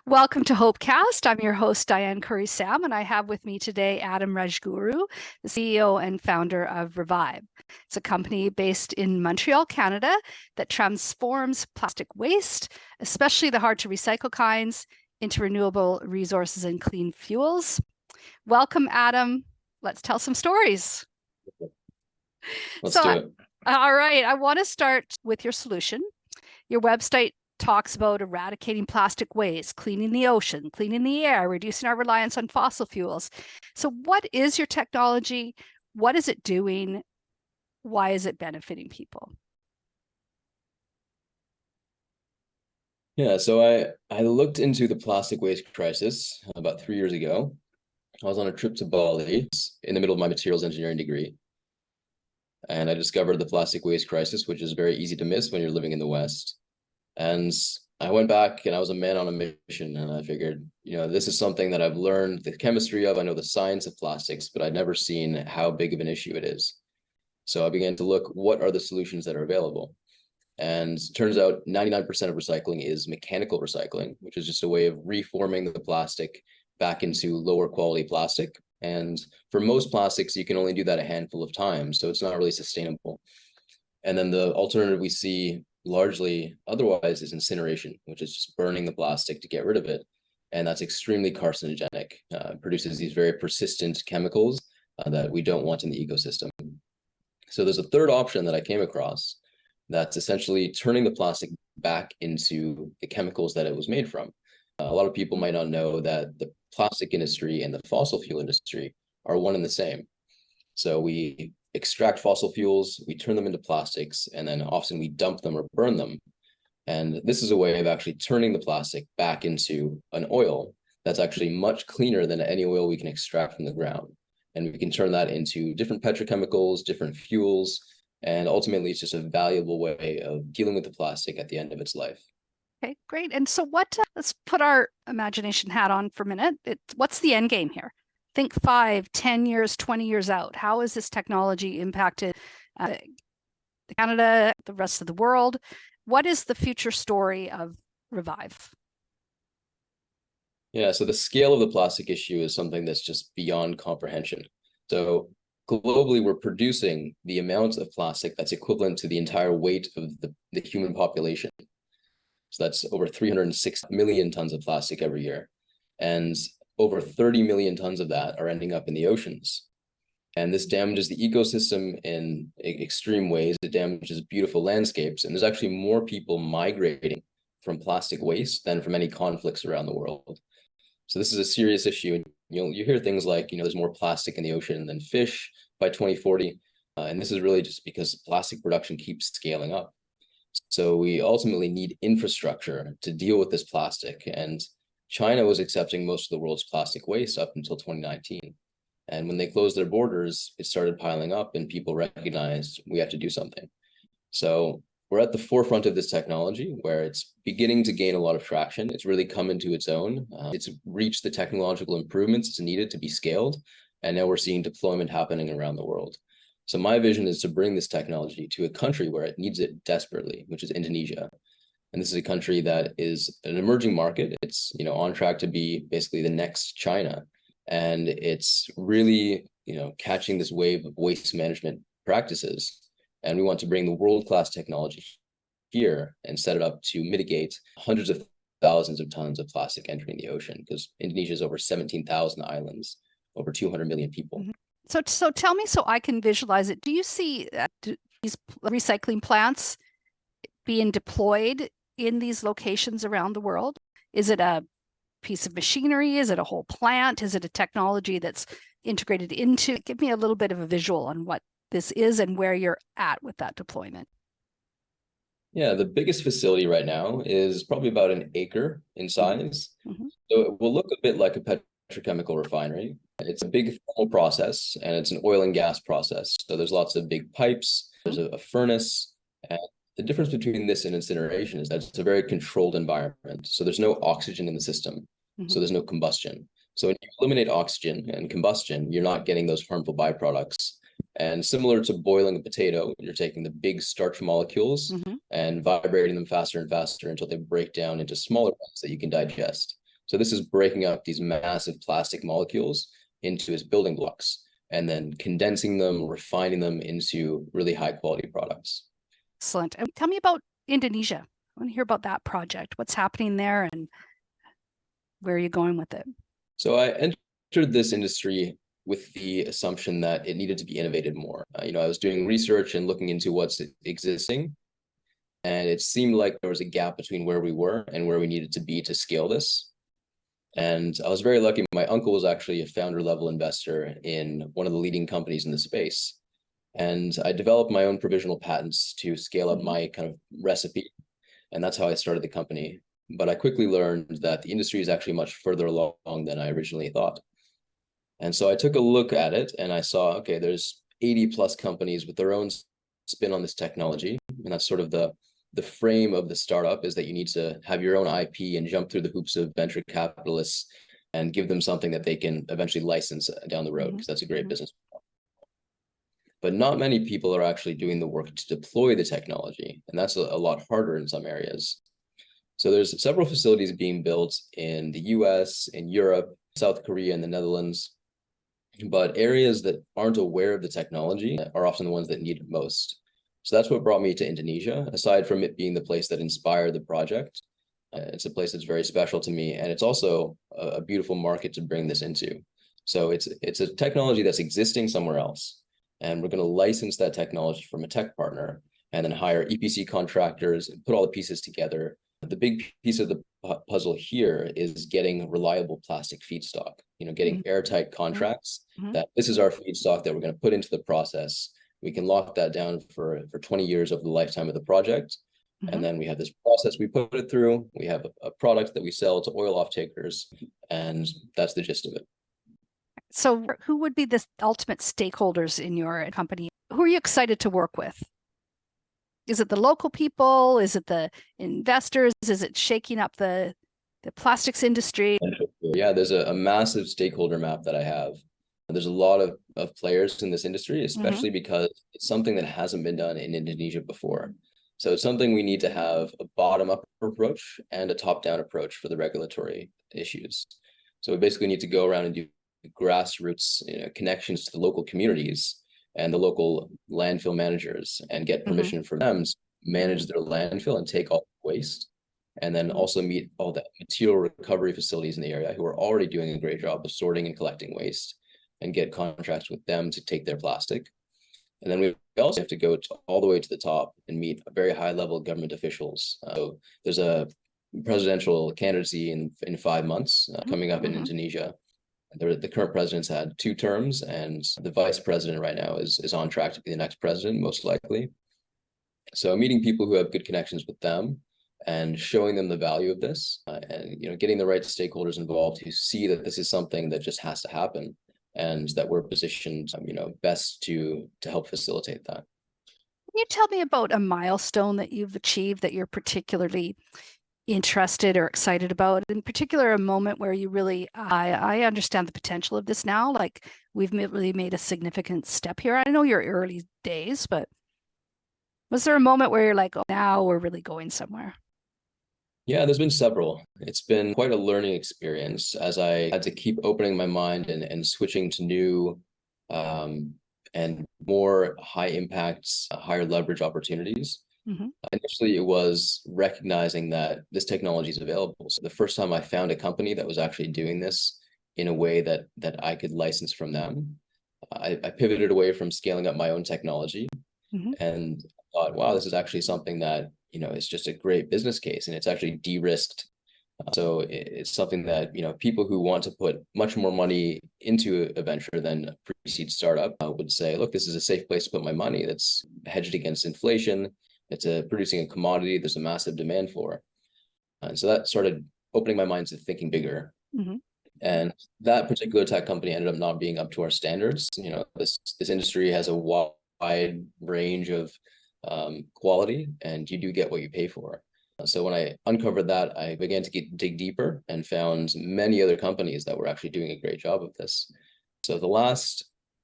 Welcome to HopeCast. I'm your host, Diane Currie Sam, and I have with me today Adam Rajguru, the CEO and founder of Reviv. It's a company based in Montreal, Canada, that transforms plastic waste, especially the hard to recycle kinds, into renewable resources and clean fuels. Welcome, Adam. Let's tell some stories. Let's do it. All right. I want to start with your solution. Your website talks about eradicating plastic waste, cleaning the ocean, cleaning the air, reducing our reliance on fossil fuels. So what is your technology? What is it doing? Why is it benefiting people? Yeah, so I looked into the plastic waste crisis about 3 years ago. I was on a trip to Bali in the middle of my materials engineering degree. And I discovered the plastic waste crisis, which is very easy to miss when you're living in the West. And I went back and I was a man on a mission, and I figured, this is something that I've learned the chemistry of. I know the science of plastics, but I'd never seen how big of an issue it is. So I began to look, what are the solutions that are available? And it turns out 99% of recycling is mechanical recycling, which is just a way of reforming the plastic back into lower quality plastic. And for most plastics, you can only do that a handful of times, so it's not really sustainable. And then the alternative we see largely otherwise is incineration, which is just burning the plastic to get rid of it. And that's extremely carcinogenic, produces these very persistent chemicals that we don't want in the ecosystem. So there's a third option that I came across that's essentially turning the plastic back into the chemicals that it was made from. A lot of people might not know that the plastic industry and the fossil fuel industry are one and the same. So we extract fossil fuels, we turn them into plastics, and then often we dump them or burn them. And this is a way of actually turning the plastic back into an oil that's actually much cleaner than any oil we can extract from the ground. And we can turn that into different petrochemicals, different fuels, and ultimately it's just a valuable way of dealing with the plastic at the end of its life. Okay, great. And so let's put our imagination hat on for a minute. What's the end game here? Think 5, 10 years, 20 years out. How has this technology impacted Canada, the rest of the world? What is the future story of Reviv? Yeah, so the scale of the plastic issue is something that's just beyond comprehension. So globally, we're producing the amount of plastic that's equivalent to the entire weight of the human population. So that's over 306 million tons of plastic every year. And over 30 million tons of that are ending up in the oceans. And this damages the ecosystem in extreme ways. It damages beautiful landscapes. And there's actually more people migrating from plastic waste than from any conflicts around the world. So this is a serious issue. And you hear things like, there's more plastic in the ocean than fish by 2040. And this is really just because plastic production keeps scaling up. So we ultimately need infrastructure to deal with this plastic. And China was accepting most of the world's plastic waste up until 2019. And when they closed their borders, it started piling up and people recognized we have to do something. So we're at the forefront of this technology where it's beginning to gain a lot of traction. It's really come into its own. It's reached the technological improvements it's needed to be scaled. And now we're seeing deployment happening around the world. So my vision is to bring this technology to a country where it needs it desperately, which is Indonesia. And this is a country that is an emerging market. It's on track to be basically the next China. And it's really catching this wave of waste management practices. And we want to bring the world-class technology here and set it up to mitigate hundreds of thousands of tons of plastic entering the ocean, because Indonesia is over 17,000 islands, over 200 million people. Mm-hmm. So tell me so I can visualize it. Do you see these recycling plants being deployed in these locations around the world? Is it a piece of machinery? Is it a whole plant? Is it a technology that's integrated into? Give me a little bit of a visual on what this is and where you're at with that deployment. Yeah, the biggest facility right now is probably about an acre in size. Mm-hmm. So it will look a bit like a petrochemical refinery. It's a big thermal process, and it's an oil and gas process. So there's lots of big pipes, there's a furnace, and the difference between this and incineration is that it's a very controlled environment. So there's no oxygen in the system, so there's no combustion. So when you eliminate oxygen and combustion, you're not getting those harmful byproducts. And similar to boiling a potato, you're taking the big starch molecules and vibrating them faster and faster until they break down into smaller ones that you can digest. So this is breaking up these massive plastic molecules into its building blocks and then condensing them, refining them into really high quality products. Excellent. And tell me about Indonesia. I want to hear about that project. What's happening there and where are you going with it? So I entered this industry with the assumption that it needed to be innovated more. I was doing research and looking into what's existing, and it seemed like there was a gap between where we were and where we needed to be to scale this. And I was very lucky. My uncle was actually a founder level investor in one of the leading companies in the space. And I developed my own provisional patents to scale up my kind of recipe. And that's how I started the company. But I quickly learned that the industry is actually much further along than I originally thought. And so I took a look at it and I saw, okay, there's 80 plus companies with their own spin on this technology. And that's sort of the frame of the startup, is that you need to have your own IP and jump through the hoops of venture capitalists and give them something that they can eventually license down the road, because that's a great business. But not many people are actually doing the work to deploy the technology. And that's a lot harder in some areas. So there's several facilities being built in the US, in Europe, South Korea, and the Netherlands. But areas that aren't aware of the technology are often the ones that need it most. So that's what brought me to Indonesia. Aside from it being the place that inspired the project, it's a place that's very special to me. And it's also a beautiful market to bring this into. So it's a technology that's existing somewhere else. And we're going to license that technology from a tech partner and then hire EPC contractors and put all the pieces together. The big piece of the puzzle here is getting reliable plastic feedstock, getting airtight contracts that this is our feedstock that we're going to put into the process. We can lock that down for 20 years of the lifetime of the project. And then we have this process we put it through. We have a product that we sell to oil off-takers, and that's the gist of it. So who would be the ultimate stakeholders in your company? Who are you excited to work with? Is it the local people? Is it the investors? Is it shaking up the plastics industry? Yeah, there's a massive stakeholder map that I have. There's a lot of players in this industry, especially because it's something that hasn't been done in Indonesia before. So it's something we need to have a bottom-up approach and a top-down approach for the regulatory issues. So we basically need to go around and do grassroots connections to the local communities and the local landfill managers and get permission for them to manage their landfill and take all the waste. And then also meet all the material recovery facilities in the area who are already doing a great job of sorting and collecting waste, and get contracts with them to take their plastic. And then we also have to go all the way to the top and meet very high level government officials. So there's a presidential candidacy in 5 months coming up in Indonesia. The current president's had 2 terms, and the vice president right now is on track to be the next president, most likely. So meeting people who have good connections with them and showing them the value of this, and getting the right stakeholders involved who see that this is something that just has to happen, and that we're positioned, best to help facilitate that. Can you tell me about a milestone that you've achieved that you're particularly interested or excited about? In particular, a moment where you really, I understand the potential of this now. Like, we've really made a significant step here. I know you're early days, but was there a moment where you're like, oh, now we're really going somewhere? Yeah, there's been several. It's been quite a learning experience as I had to keep opening my mind and switching to new and more high impact, higher leverage opportunities. Initially, it was recognizing that this technology is available. So the first time I found a company that was actually doing this in a way that I could license from them, I pivoted away from scaling up my own technology and thought, wow, this is actually something that it's just a great business case, and it's actually de-risked. So it's something that people who want to put much more money into a venture than a pre-seed startup would say, look, this is a safe place to put my money. That's hedged against inflation. It's producing a commodity there's a massive demand for. And so that started opening my mind to thinking bigger. And that particular tech company ended up not being up to our standards. This industry has a wide range of quality, and you do get what you pay for. So when I uncovered that, I began to dig deeper and found many other companies that were actually doing a great job of this. So the last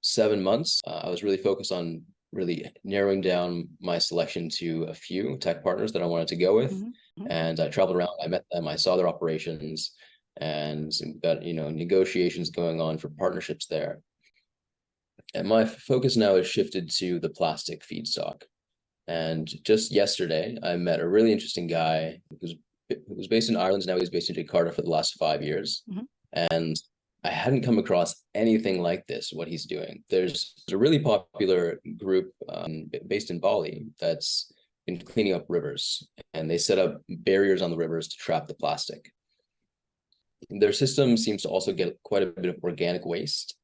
7 months, I was really focused on really narrowing down my selection to a few tech partners that I wanted to go with. And I traveled around, I met them, I saw their operations, and we've got, negotiations going on for partnerships there. And my focus now has shifted to the plastic feedstock. And just yesterday, I met a really interesting guy who was based in Ireland. Now he's based in Jakarta for the last 5 years. And I hadn't come across anything like this, what he's doing. There's a really popular group based in Bali that's been cleaning up rivers, and they set up barriers on the rivers to trap the plastic. Their system seems to also get quite a bit of organic waste,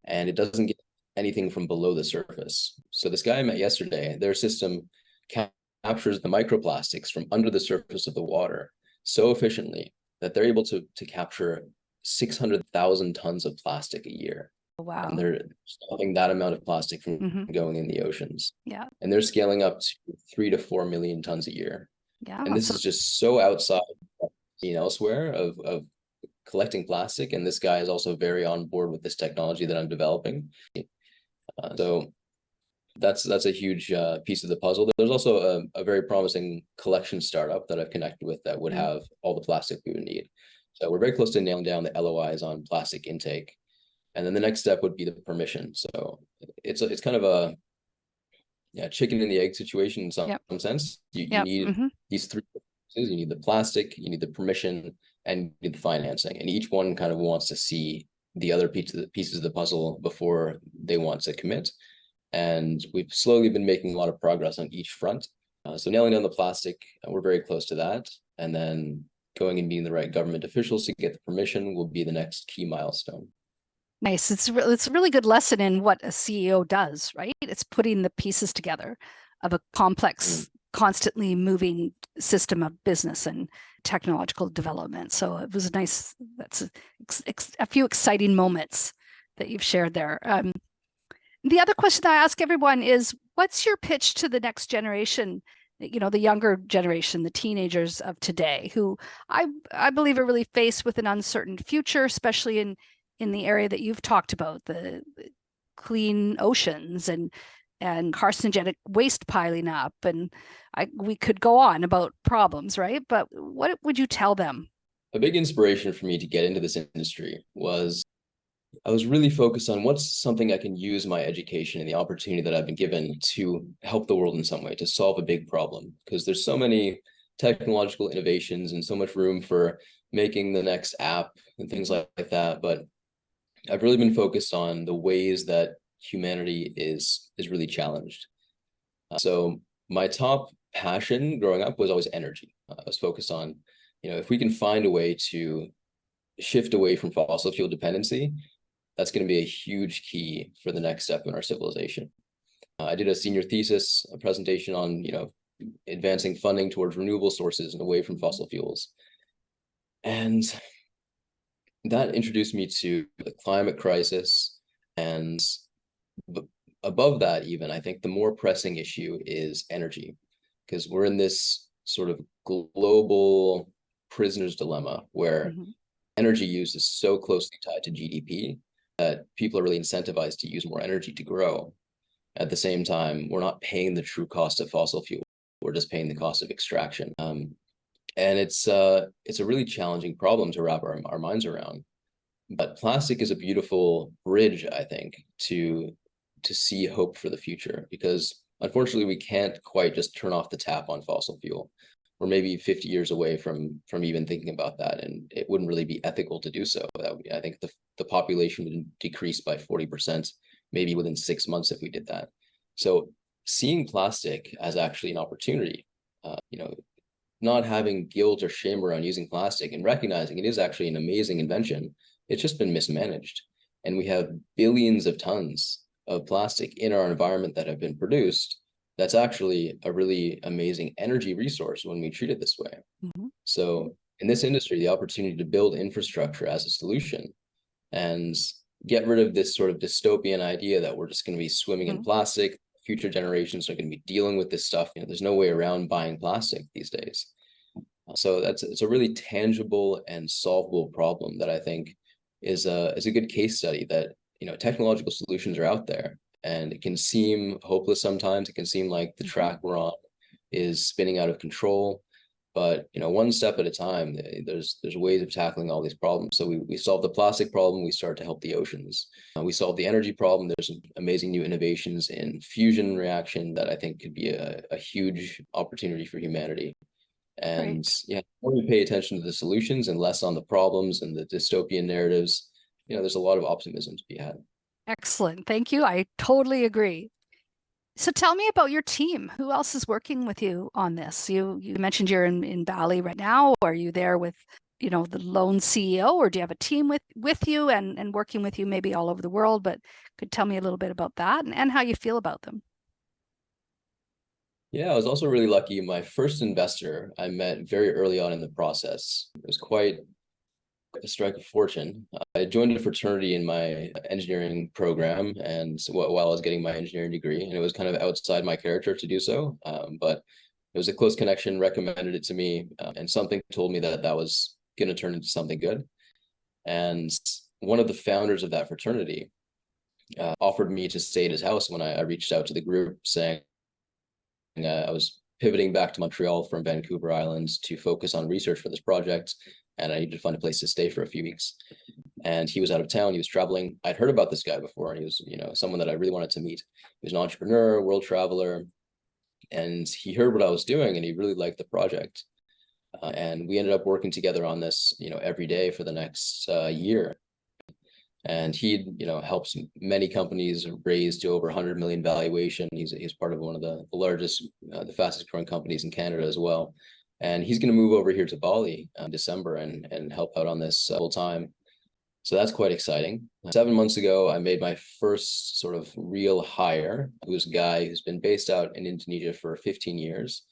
and it doesn't get anything from below the surface. So this guy I met yesterday, their system captures the microplastics from under the surface of the water so efficiently that they're able to capture 600,000 tons of plastic a year. Wow. And they're stopping that amount of plastic from going in the oceans. Yeah. And they're scaling up to 3 to 4 million tons a year. Yeah. And this is just so outside elsewhere of collecting plastic. And this guy is also very on board with this technology that I'm developing. So that's a huge piece of the puzzle. There's also a very promising collection startup that I've connected with that would have all the plastic we would need. So we're very close to nailing down the LOIs on plastic intake. And then the next step would be the permission. So it's kind of a chicken and the egg situation in some sense. You need these three pieces. You need the plastic, you need the permission, and you need the financing. And each one kind of wants to see the other pieces of the puzzle before they want to commit. And we've slowly been making a lot of progress on each front. So nailing down the plastic, we're very close to that. And then going and meeting the right government officials to get the permission will be the next key milestone. Nice. It's a really good lesson in what a CEO does, right? It's putting the pieces together of a complex, constantly moving system of business and technological development. So it was nice. That's a few exciting moments that you've shared there. The other question I ask everyone is, what's your pitch to the next generation, the younger generation, the teenagers of today, who I believe are really faced with an uncertain future, especially in the area that you've talked about, the clean oceans and carcinogenic waste piling up. And we could go on about problems, right? But what would you tell them? A big inspiration for me to get into this industry was I was really focused on what's something I can use my education and the opportunity that I've been given to help the world in some way, to solve a big problem. Because there's so many technological innovations and so much room for making the next app and things like that. But I've really been focused on the ways that humanity is really challenged. So my top passion growing up was always energy. I was focused on, if we can find a way to shift away from fossil fuel dependency, that's going to be a huge key for the next step in our civilization. I did a senior thesis, a presentation on, advancing funding towards renewable sources and away from fossil fuels. And that introduced me to the climate crisis. And above that, even, I think the more pressing issue is energy, because we're in this sort of global prisoner's dilemma where energy use is so closely tied to GDP that people are really incentivized to use more energy to grow. At the same time, we're not paying the true cost of fossil fuel. We're just paying the cost of extraction. And it's a really challenging problem to wrap our minds around. But plastic is a beautiful bridge, I think, to see hope for the future, because unfortunately we can't quite just turn off the tap on fossil fuel. We're maybe 50 years away from even thinking about that, and it wouldn't really be ethical to do so. I think the population would decrease by 40%, maybe within 6 months if we did that. So seeing plastic as actually an opportunity, not having guilt or shame around using plastic and recognizing it is actually an amazing invention. It's just been mismanaged. And we have billions of tons of plastic in our environment that have been produced. That's actually a really amazing energy resource when we treat it this way. So in this industry, the opportunity to build infrastructure as a solution and get rid of this sort of dystopian idea that we're just going to be swimming in plastic, future generations are going to be dealing with this stuff. There's no way around buying plastic these days. So it's a really tangible and solvable problem that I think is a good case study that, technological solutions are out there. And it can seem hopeless sometimes. It can seem like the track we're on is spinning out of control. But one step at a time. There's ways of tackling all these problems. So we solved the plastic problem. We start to help the oceans. We solved the energy problem. There's some amazing new innovations in fusion reaction that I think could be a huge opportunity for humanity. And yeah, when we pay attention to the solutions and less on the problems and the dystopian narratives, there's a lot of optimism to be had. Excellent. Thank you. I totally agree. So tell me about your team. Who else is working with you on this? You mentioned you're in Bali right now. Are you there with, the lone CEO, or do you have a team with you and working with you maybe all over the world? But could tell me a little bit about that and how you feel about them. Yeah, I was also really lucky. My first investor I met very early on in the process. It was quite a strike of fortune. I joined a fraternity in my engineering program, and while I was getting my engineering degree, and it was kind of outside my character to do so, but it was a close connection, recommended it to me, and something told me that was going to turn into something good. And one of the founders of that fraternity offered me to stay at his house when I reached out to the group saying I was pivoting back to Montreal from Vancouver Island to focus on research for this project, and I needed to find a place to stay for a few weeks. And he was out of town, he was traveling. I'd heard about this guy before, and he was, someone that I really wanted to meet. He was an entrepreneur, world traveler, and he heard what I was doing, and he really liked the project. And we ended up working together on this, every day for the next year. And he, helps many companies raise to over 100 million valuation. He's part of one of the largest, the fastest growing companies in Canada as well. And he's going to move over here to Bali in December and help out on this full time. So that's quite exciting. 7 months ago, I made my first sort of real hire, who's a guy who's been based out in Indonesia for 15 years,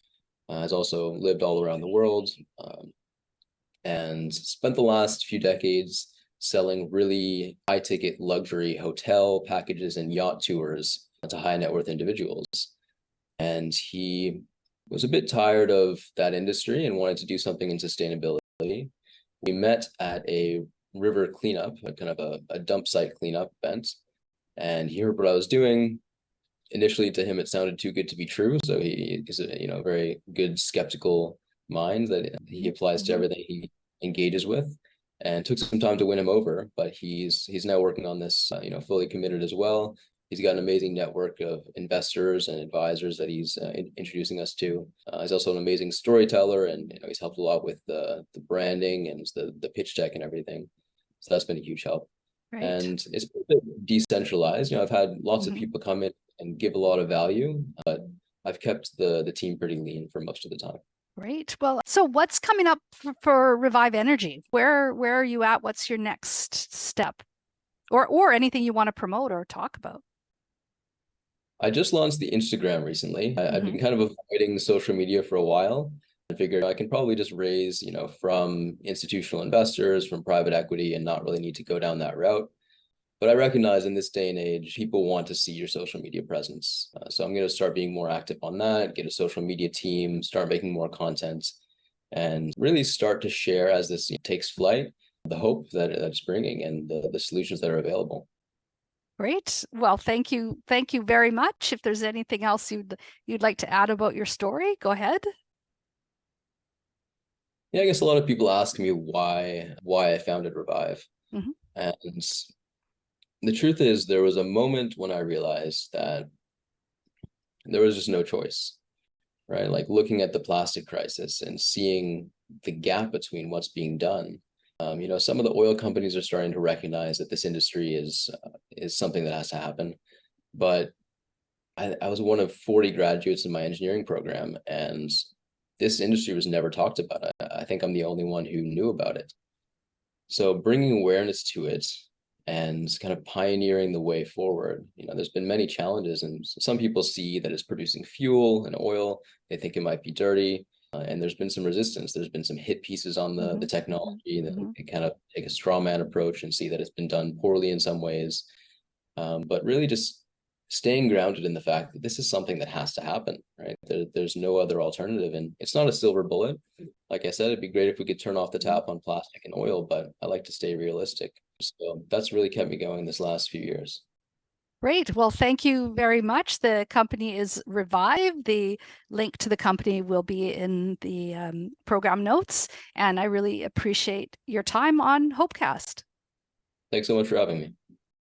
has also lived all around the world, and spent the last few decades selling really high ticket luxury hotel packages and yacht tours to high net worth individuals. And he was a bit tired of that industry and wanted to do something in sustainability. We met at a river cleanup, kind of a dump site cleanup event, and he heard what I was doing. Initially, to him, it sounded too good to be true. So he is a very good skeptical mind that he applies to everything he engages with. And took some time to win him over, but he's now working on this, fully committed as well. He's got an amazing network of investors and advisors that he's introducing us to. He's also an amazing storyteller, and he's helped a lot with the branding and the pitch deck and everything. So that's been a huge help. Right. And it's a bit decentralized. I've had lots of people come in and give a lot of value, but I've kept the team pretty lean for most of the time. Great. Well, so what's coming up for Reviv Energy? Where are you at? What's your next step? Or anything you want to promote or talk about? I just launched the Instagram recently. I've been kind of avoiding social media for a while. I figured I can probably just raise, from institutional investors, from private equity, and not really need to go down that route. But I recognize in this day and age, people want to see your social media presence. So I'm going to start being more active on that, get a social media team, start making more content, and really start to share as this takes flight, the hope that it's bringing and the solutions that are available. Great. Well, thank you. Thank you very much. If there's anything else you'd like to add about your story, go ahead. Yeah, I guess a lot of people ask me why I founded Reviv. And the truth is, there was a moment when I realized that there was just no choice, right? Like looking at the plastic crisis and seeing the gap between what's being done. Some of the oil companies are starting to recognize that this industry is something that has to happen. But I was one of 40 graduates in my engineering program, and this industry was never talked about. I think I'm the only one who knew about it. So bringing awareness to it and kind of pioneering the way forward. There's been many challenges, and some people see that it's producing fuel and oil. They think it might be dirty, and there's been some resistance. There's been some hit pieces on the technology that they kind of take a straw man approach and see that it's been done poorly in some ways. But really just staying grounded in the fact that this is something that has to happen, right? There's no other alternative, and it's not a silver bullet. Like I said, it'd be great if we could turn off the tap on plastic and oil, but I like to stay realistic. So that's really kept me going this last few years. Great. Well, thank you very much. The company is Reviv. The link to the company will be in the program notes. And I really appreciate your time on HopeCast. Thanks so much for having me.